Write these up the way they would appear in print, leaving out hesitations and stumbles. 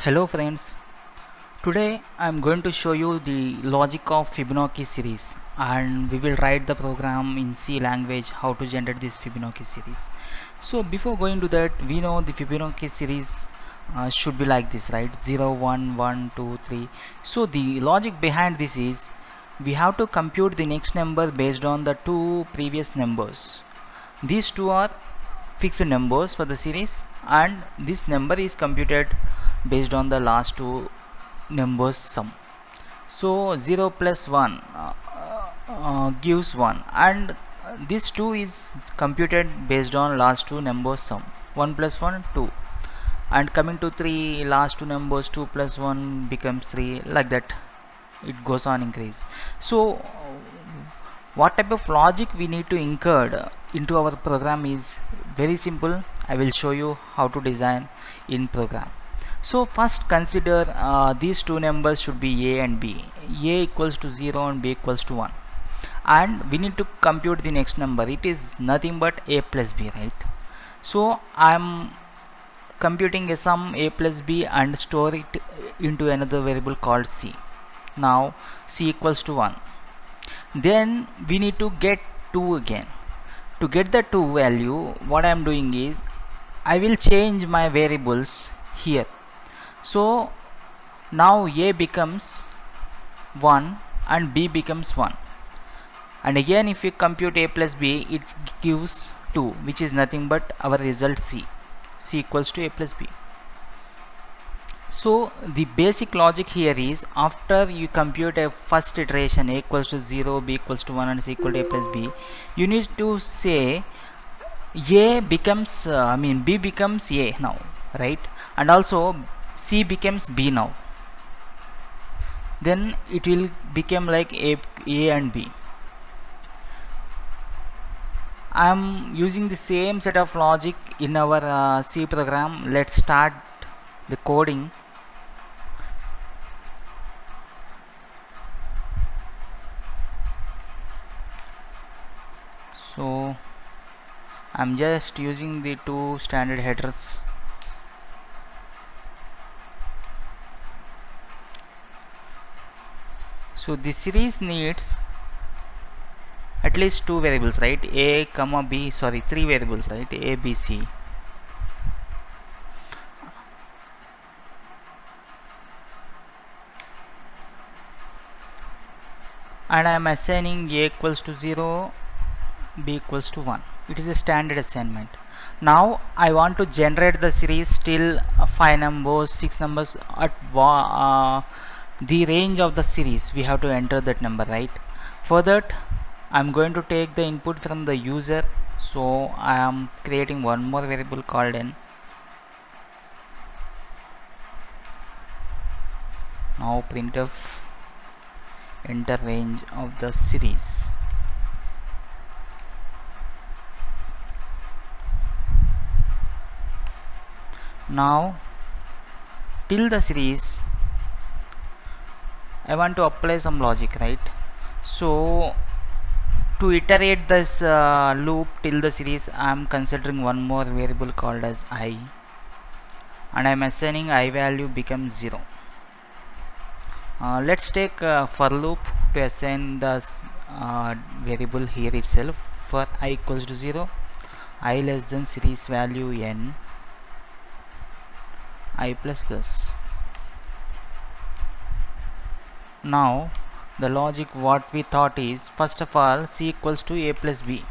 Hello friends, today I am going to show you the logic of Fibonacci series and we will write the program in C language how to generate this Fibonacci series. So before going to that, we know the Fibonacci series should be like this, right? 0, 1, 1, 2, 3. So the logic behind this is we have to compute the next number based on the two previous numbers. These two are fixed numbers for the series and this number is computed based on the last two numbers sum. So 0 plus 1 gives 1 and this 2 is computed based on last two numbers sum. 1 plus 1 2 and coming to 3, last two numbers 2 plus 1 becomes 3, like that it goes on increase. So what type of logic we need to include into our program is very simple. I will show you how to design in program. So first consider these two numbers should be a and b. A equals to 0 and b equals to 1 and we need to compute the next number. It is nothing but a plus b, right? So I am computing a sum a plus b and store it into another variable called c. Now c equals to 1. Then we need to get 2 again. To get the 2 value, what I am doing is I will change my variables here. So now a becomes 1 and b becomes 1 and again if you compute a plus b, it gives 2, which is nothing but our result c equals to a plus b. So the basic logic here is after you compute a first iteration a equals to 0, b equals to 1 and c equal to a plus b, you need to say a becomes b becomes a now, right? And also c becomes b now. Then it will become like a and b. I am using the same set of logic in our C program. Let's start the coding. So I'm just using the two standard headers. So this series needs at least two variables, right? A comma b, sorry, three variables, right? A, b, c. And I am assigning a equals to 0, b equals to 1. It is a standard assignment. Now I want to generate the series till 5 numbers, 6 numbers at the range of the series. We have to enter that number, right? For that I'm going to take the input from the user. So I am creating one more variable called n. Now printf enter range of the series. Now till the series I want to apply some logic, right? So to iterate this loop till the series, I am considering one more variable called as I and I am assigning I value becomes 0. Let's take for loop to assign the variable here itself. For I equals to 0, I less than series value n, I plus plus. Now the logic what we thought is, first of all c equals to a plus b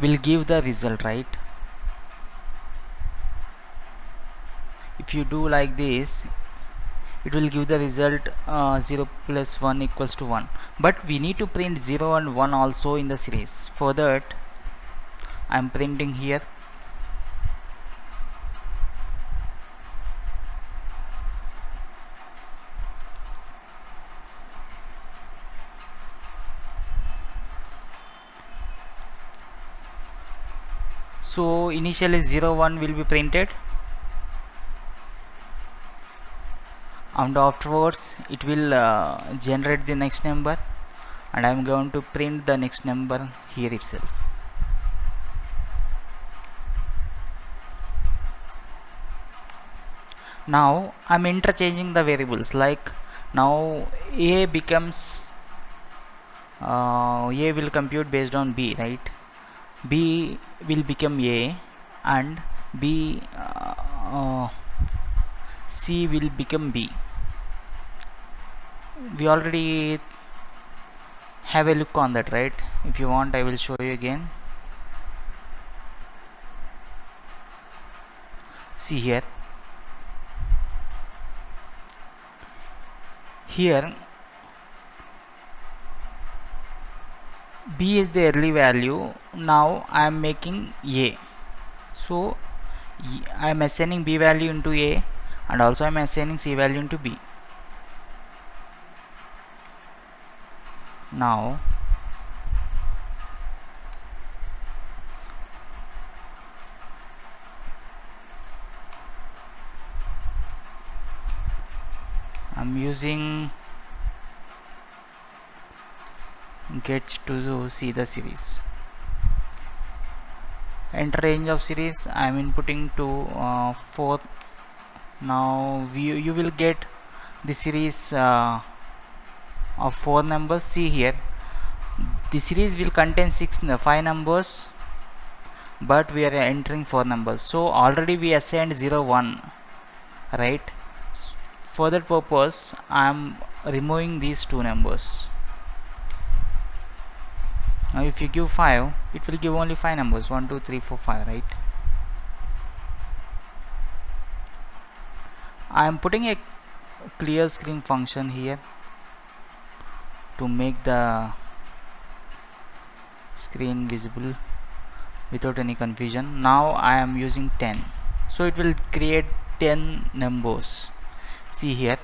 will give the result, right? If you do like this, it will give the result 0 plus 1 equals to 1, but we need to print 0 and 1 also in the series. For that I am printing here so initially 0 1 will be printed and afterwards it will generate the next number and I am going to print the next number here itself. Now I'm interchanging the variables, like now a becomes a will compute based on b, right? B will become a, and b c will become b. We already have a look on that, right? If you want, I will show you again. See here, b is the early value. Now I am making a, so I am assigning b value into a, and also I am assigning c value into b. Now I'm using get to see the series. Enter range of series, I am inputting to 4. Now you will get the series of 4 numbers. See here, the series will contain 5 numbers, but we are entering 4 numbers. So already we assigned 0 1, right? For that purpose I am removing these 2 numbers. Now if you give 5, it will give only 5 numbers, 1 2 3 4 5, right? I am putting a clear screen function here to make the screen visible without any confusion. Now I am using 10, so it will create 10 numbers. See here,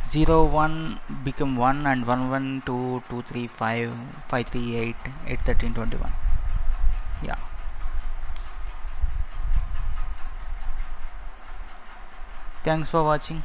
0 1 become 1, and 1 1 2 2 3 5 5 3 8 8 13 21. Yeah, thanks for watching.